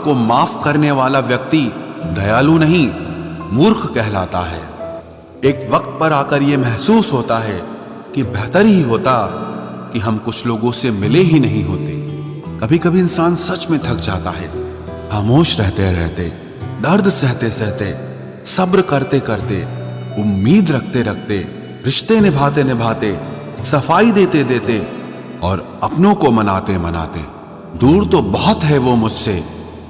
को माफ करने वाला व्यक्ति दयालु नहीं, मूर्ख कहलाता है। एक वक्त पर आकर यह महसूस होता है कि बेहतर ही होता कि हम कुछ लोगों से मिले ही नहीं होते। कभी कभी इंसान सच में थक जाता है, खामोश रहते रहते, दर्द सहते सहते, सब्र करते करते, उम्मीद रखते रखते, रिश्ते निभाते निभाते, सफाई देते देते और अपनों को मनाते मनाते। दूर तो बहुत है वो मुझसे,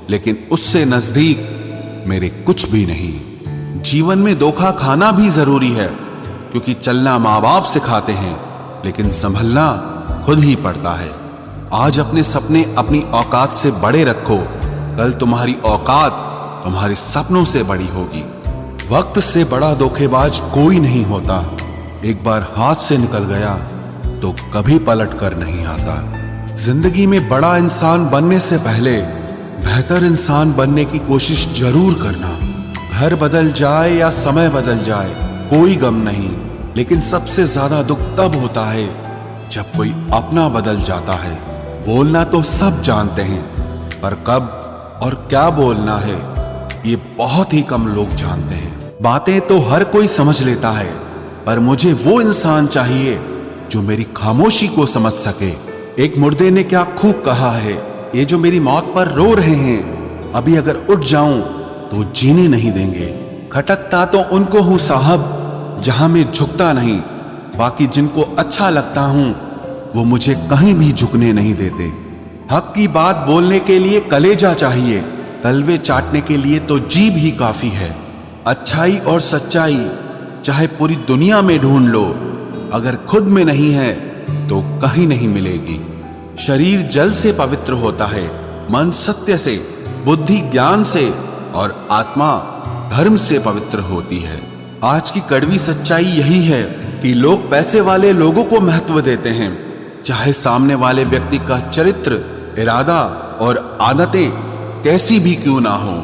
लेकिन उससे नजदीक मेरे कुछ भी नहीं। जीवन में धोखा खाना भी जरूरी है, क्योंकि चलना माँ बाप सिखाते हैं, लेकिन संभलना खुद ही पड़ता है। आज अपने सपने अपनी औकात से बड़े रखो, कल तुम्हारी औकात तुम्हारे सपनों से बड़ी होगी। वक्त से बड़ा धोखेबाज कोई नहीं होता। एक बार हाथ से निकल गया तो कभी पलट कर नहीं आता। जिंदगी में बड़ा इंसान बनने से पहले बेहतर इंसान बनने की कोशिश जरूर करना। घर बदल जाए या समय बदल जाए कोई गम नहीं, लेकिन सबसे ज्यादा दुख तब होता है जब कोई अपना बदल जाता है। बोलना तो सब जानते हैं, पर कब और क्या बोलना है ये बहुत ही कम लोग जानते हैं। बातें तो हर कोई समझ लेता है, पर मुझे वो इंसान चाहिए जो मेरी खामोशी को समझ सके। एक मुर्दे ने क्या खूब कहा है, ये जो मेरी मौत पर रो रहे हैं, अभी अगर उठ जाऊं तो जीने नहीं देंगे। खटकता तो उनको हूं साहब जहां मैं झुकता नहीं, बाकी जिनको अच्छा लगता हूं वो मुझे कहीं भी झुकने नहीं देते। हक की बात बोलने के लिए कलेजा चाहिए, तलवे चाटने के लिए तो जीभ ही काफी है। अच्छाई और सच्चाई चाहे पूरी दुनिया में ढूंढ लो, अगर खुद में नहीं है तो कहीं नहीं मिलेगी। शरीर जल से पवित्र होता है, मन सत्य से, बुद्धि ज्ञान से और आत्मा धर्म से पवित्र होती है। आज की कड़वी सच्चाई यही है कि लोग पैसे वाले लोगों को महत्व देते हैं, चाहे सामने वाले व्यक्ति का चरित्र, इरादा और आदतें कैसी भी क्यों ना हो।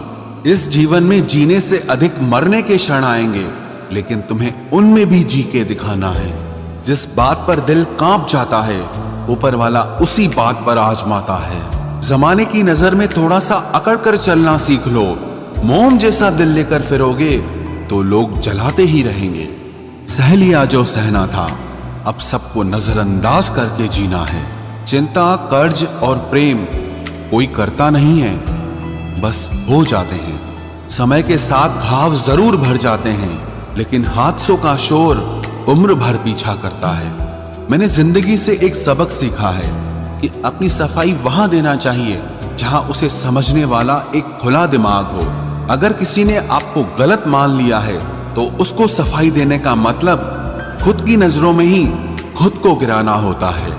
इस जीवन में जीने से अधिक मरने के क्षण आएंगे, लेकिन तुम्हें उनमें भी जी के दिखाना है। जिस बात पर दिल कांप जाता है, ऊपर वाला उसी बात पर आजमाता है। जमाने की नजर में थोड़ा सा अकड़ कर चलना सीख लो। मोम जैसा दिल लेकर फिरोगे तो लोग जलाते ही रहेंगे। सह लिया जो सहना था, अब सबको नजरअंदाज करके जीना है। चिंता, कर्ज और प्रेम कोई करता नहीं है, बस हो जाते हैं। समय के साथ घाव जरूर भर जाते हैं, लेकिन हादसों का शोर उम्र भर पीछा करता है। मैंने जिंदगी से एक सबक सीखा है कि अपनी सफाई वहां देना चाहिए जहां उसे समझने वाला एक खुला दिमाग हो। अगर किसी ने आपको गलत मान लिया है तो उसको सफाई देने का मतलब खुद की नजरों में ही खुद को गिराना होता है।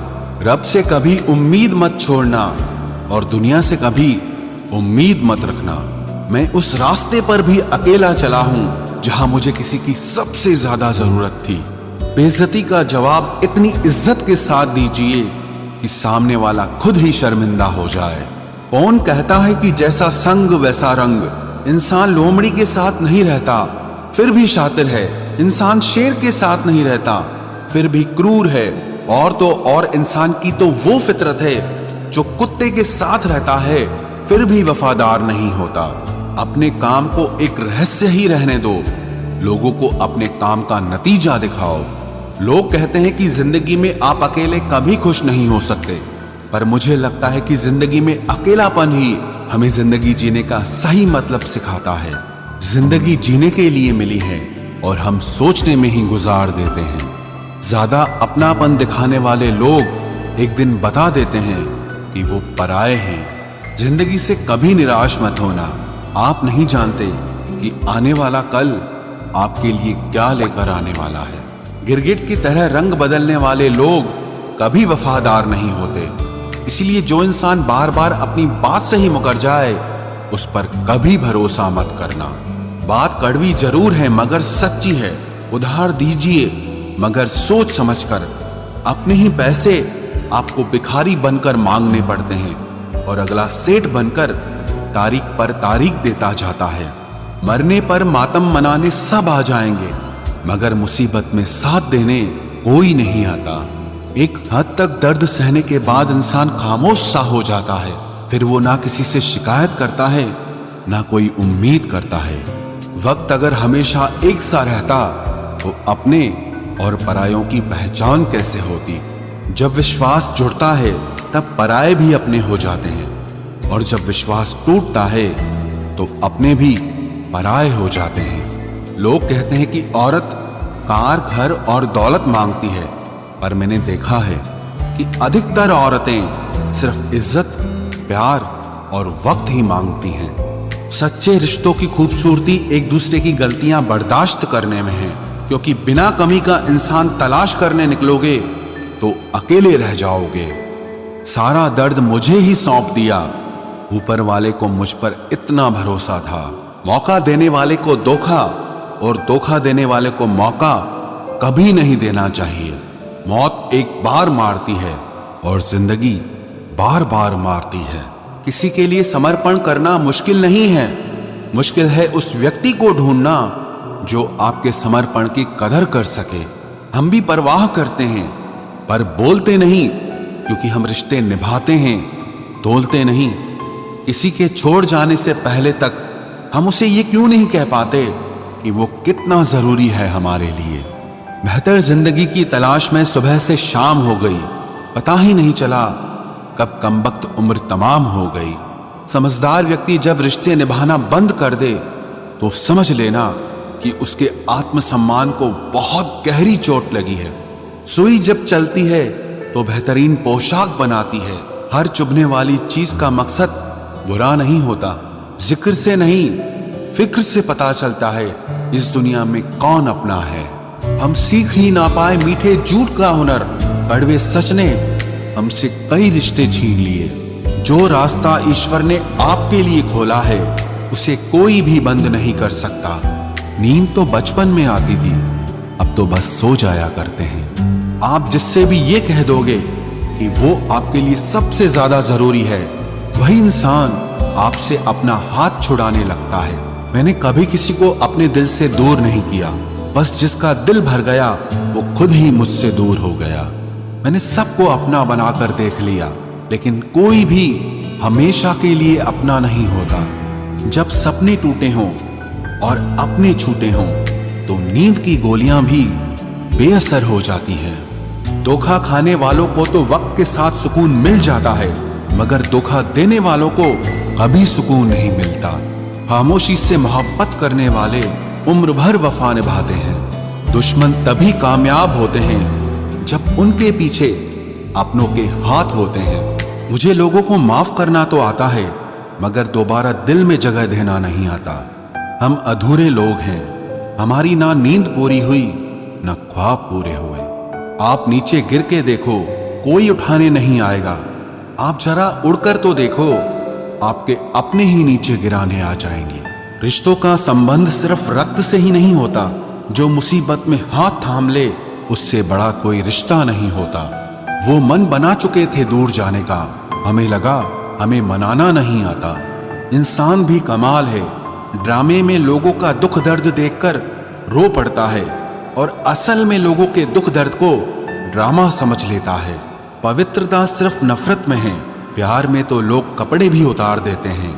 रब से कभी उम्मीद मत छोड़ना और दुनिया से कभी उम्मीद मत रखना। मैं उस रास्ते पर भी अकेला चला हूं जहां मुझे किसी की सबसे ज्यादा जरूरत थी। बेइज्जती का जवाब इतनी इज्जत के साथ दीजिए कि सामने वाला खुद ही शर्मिंदा हो जाए। कौन कहता है कि जैसा संग वैसा रंग। इंसान लोमड़ी के साथ नहीं रहता फिर भी शातिर है। इंसान शेर के साथ नहीं रहता फिर भी क्रूर है। और तो और इंसान की तो वो फितरत है जो कुत्ते के साथ रहता है फिर भी वफादार नहीं होता। अपने काम को एक रहस्य ही रहने दो, लोगों को अपने काम का नतीजा दिखाओ। लोग कहते हैं कि जिंदगी में आप अकेले कभी खुश नहीं हो सकते, पर मुझे लगता है कि जिंदगी में अकेलापन ही हमें जिंदगी जीने का सही मतलब सिखाता है। जिंदगी जीने के लिए मिली है और हम सोचने में ही गुजार देते हैं। ज्यादा अपनापन दिखाने वाले लोग एक दिन बता देते हैं कि वो पराये हैं। जिंदगी से कभी निराश मत होना। आप नहीं जानते कि आने वाला कल आपके लिए क्या लेकर आने वाला है। गिरगिट की तरह रंग बदलने वाले लोग कभी वफादार नहीं होते। इसलिए जो इंसान बार बार अपनी बात से ही मुकर जाए उस पर कभी भरोसा मत करना। बात कड़वी जरूर है मगर सच्ची है। उधार दीजिए मगर सोच समझकर। अपने ही पैसे आपको भिखारी बनकर मांगने पड़ते हैं और अगला सेठ बनकर तारीख पर तारीख देता जाता है। मरने पर मातम मनाने सब आ जाएंगे, मगर मुसीबत में साथ देने कोई नहीं आता। एक हद तक दर्द सहने के बाद इंसान खामोश सा हो जाता है, फिर वो ना किसी से शिकायत करता है, ना कोई उम्मीद करता है। वक्त अगर हमेशा एक सा रहता तो अपने और परायों की पहचान कैसे होती। जब विश्वास जुड़ता है तब पराये भी अपने हो जाते हैं, और जब विश्वास टूटता है तो अपने भी पराये हो जाते हैं। लोग कहते हैं कि औरत कार, घर और दौलत मांगती है, पर मैंने देखा है कि अधिकतर औरतें सिर्फ इज्जत, प्यार और वक्त ही मांगती हैं। सच्चे रिश्तों की खूबसूरती एक दूसरे की गलतियां बर्दाश्त करने में है, क्योंकि बिना कमी का इंसान तलाश करने निकलोगे तो अकेले रह जाओगे। सारा दर्द मुझे ही सौंप दिया। ऊपर वाले को मुझ पर इतना भरोसा था। मौका देने वाले को धोखा और धोखा देने वाले को मौका कभी नहीं देना चाहिए। मौत एक बार मारती है और जिंदगी बार बार मारती है। किसी के लिए समर्पण करना मुश्किल नहीं है, मुश्किल है उस व्यक्ति को ढूंढना जो आपके समर्पण की कदर कर सके। हम भी परवाह करते हैं पर बोलते नहीं, क्योंकि हम रिश्ते निभाते हैं, तोलते नहीं। किसी के छोड़ जाने से पहले तक हम उसे ये क्यों नहीं कह पाते कि वो कितना जरूरी है हमारे लिए। बेहतर जिंदगी की तलाश में सुबह से शाम हो गई, पता ही नहीं चला कब कमबख्त उम्र तमाम हो गई। समझदार व्यक्ति जब रिश्ते निभाना बंद कर दे तो समझ लेना कि उसके आत्मसम्मान को बहुत गहरी चोट लगी है। सुई जब चलती है तो बेहतरीन पोशाक बनाती है। हर चुभने वाली चीज का मकसद बुरा नहीं होता। जिक्र से नहीं, फिक्र से पता चलता है इस दुनिया में कौन अपना है। हम सीख ही ना पाए मीठे झूठ का हुनर, कड़वे सच ने हमसे कई रिश्ते छीन लिए। जो रास्ता ईश्वर ने आपके लिए खोला है उसे कोई भी बंद नहीं कर सकता। नींद तो बचपन में आती थी, अब तो बस सो जाया करते हैं। आप जिससे भी ये कह दोगे कि वो आपके लिए सबसे ज्यादा जरूरी है, वही इंसान आपसे अपना हाथ छुड़ाने लगता है। मैंने कभी किसी को अपने दिल से दूर नहीं किया, बस जिसका दिल भर गया वो खुद ही मुझसे दूर हो गया। मैंने सबको अपना बनाकर देख लिया, लेकिन कोई भी हमेशा के लिए अपना नहीं होता। जब सपने टूटे हों और अपने छूटे हों तो नींद की गोलियां भी बेअसर हो जाती हैं। धोखा खाने वालों को तो वक्त के साथ सुकून मिल जाता है, मगर धोखा देने वालों को कभी सुकून नहीं मिलता। खामोशी से मोहब्बत करने वाले उम्र भर वफा निभाते हैं। दुश्मन तभी कामयाब होते हैं जब उनके पीछे अपनों के हाथ होते हैं। मुझे लोगों को माफ करना तो आता है, मगर दोबारा दिल में जगह देना नहीं आता। हम अधूरे लोग हैं, हमारी ना नींद पूरी हुई ना ख्वाब पूरे हुए। आप नीचे गिर के देखो, कोई उठाने नहीं आएगा। आप जरा उड़कर तो देखो, आपके अपने ही नीचे गिराने आ जाएंगे। रिश्तों का संबंध सिर्फ रक्त से ही नहीं होता। जो मुसीबत में हाथ थाम ले उससे बड़ा कोई रिश्ता नहीं होता। वो मन बना चुके थे दूर जाने का, हमें लगा हमें मनाना नहीं आता। इंसान भी कमाल है, ड्रामे में लोगों का दुख दर्द देखकर रो पड़ता है और असल में लोगों के दुख दर्द को ड्रामा समझ लेता है। पवित्रता सिर्फ नफरत में है, प्यार में तो लोग कपड़े भी उतार देते हैं।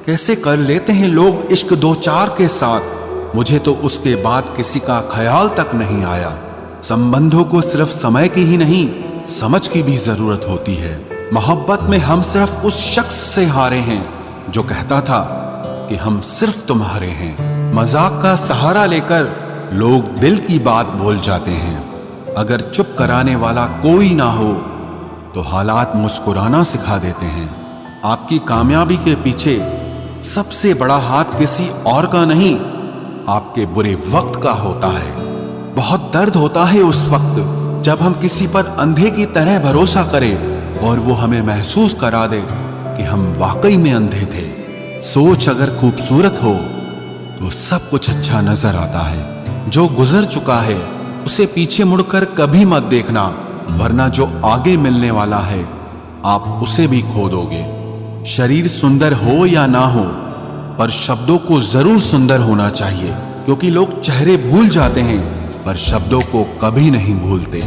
कैसे कर लेते हैं लोग इश्क दो चार के साथ, मुझे तो उसके बाद किसी का ख्याल तक नहीं आया। संबंधों को सिर्फ समय की ही नहीं, समझ की भी जरूरत होती है। मोहब्बत में हम सिर्फ उस शख्स से हारे हैं जो कहता था कि हम सिर्फ तुम्हारे हैं। मजाक का सहारा लेकर लोग दिल की बात बोल जाते हैं। अगर चुप कराने वाला कोई ना हो तो हालात मुस्कुराना सिखा देते हैं। आपकी कामयाबी के पीछे सबसे बड़ा हाथ किसी और का नहीं, आपके बुरे वक्त का होता है। बहुत दर्द होता है उस वक्त जब हम किसी पर अंधे की तरह भरोसा करें और वो हमें महसूस करा दे कि हम वाकई में अंधे थे। सोच अगर खूबसूरत हो तो सब कुछ अच्छा नजर आता है। जो गुजर चुका है उसे पीछे मुड़कर कभी मत देखना, वरना जो आगे मिलने वाला है आप उसे भी खो दोगे। शरीर सुंदर हो या ना हो, पर शब्दों को जरूर सुंदर होना चाहिए, क्योंकि लोग चेहरे भूल जाते हैं पर शब्दों को कभी नहीं भूलते।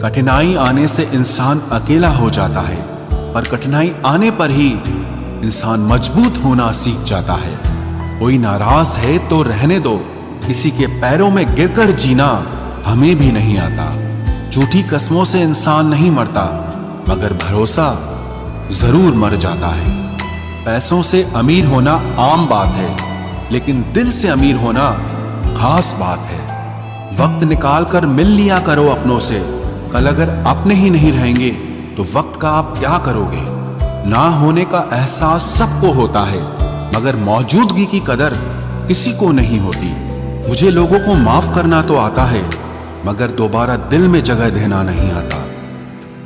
कठिनाई आने से इंसान अकेला हो जाता है, पर कठिनाई आने पर ही इंसान मजबूत होना सीख जाता है। कोई नाराज है तो रहने दो, किसी के पैरों में गिरकर जीना हमें भी नहीं आता। झूठी कस्मों से इंसान नहीं मरता, मगर भरोसा जरूर मर जाता है। पैसों से अमीर होना आम बात है, लेकिन दिल से अमीर होना खास बात है। वक्त निकाल कर मिल लिया करो अपनों से। कल अगर अपने ही नहीं रहेंगे तो वक्त का आप क्या करोगे? ना होने का एहसास सबको होता है, मगर मौजूदगी की कदर किसी को नहीं होती। मुझे लोगों को माफ करना तो आता है, मगर दोबारा दिल में जगह देना नहीं आता।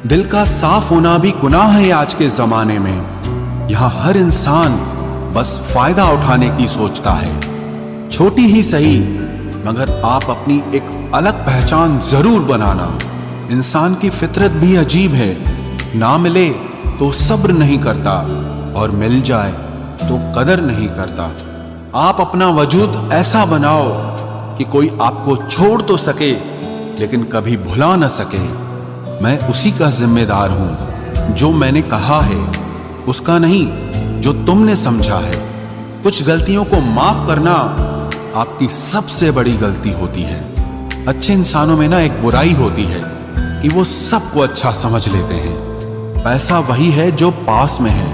दिल का साफ होना भी गुनाह है आज के जमाने में। यहाँ हर इंसान बस फायदा उठाने की सोचता है। छोटी ही सही, मगर आप अपनी एक अलग पहचान जरूर बनाना। इंसान की फितरत भी अजीब है, ना मिले तो सब्र नहीं करता और मिल जाए तो कदर नहीं करता। आप अपना वजूद ऐसा बनाओ कि कोई आपको छोड़ तो सके, लेकिन कभी भुला न सके। मैं उसी का जिम्मेदार हूं, जो मैंने कहा है उसका नहीं जो तुमने समझा है। कुछ गलतियों को माफ करना आपकी सबसे बड़ी गलती होती है। अच्छे इंसानों में ना एक बुराई होती है कि वो सबको अच्छा समझ लेते हैं। पैसा वही है जो पास में है,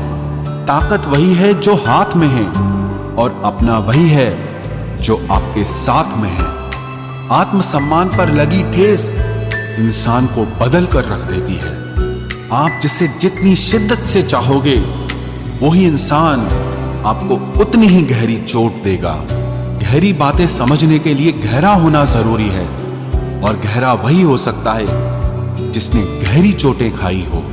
ताकत वही है जो हाथ में है, और अपना वही है जो आपके साथ में है। आत्मसम्मान पर लगी ठेस इंसान को बदल कर रख देती है। आप जिसे जितनी शिद्दत से चाहोगे, वही इंसान आपको उतनी ही गहरी चोट देगा। गहरी बातें समझने के लिए गहरा होना जरूरी है, और गहरा वही हो सकता है जिसने गहरी चोटें खाई हो।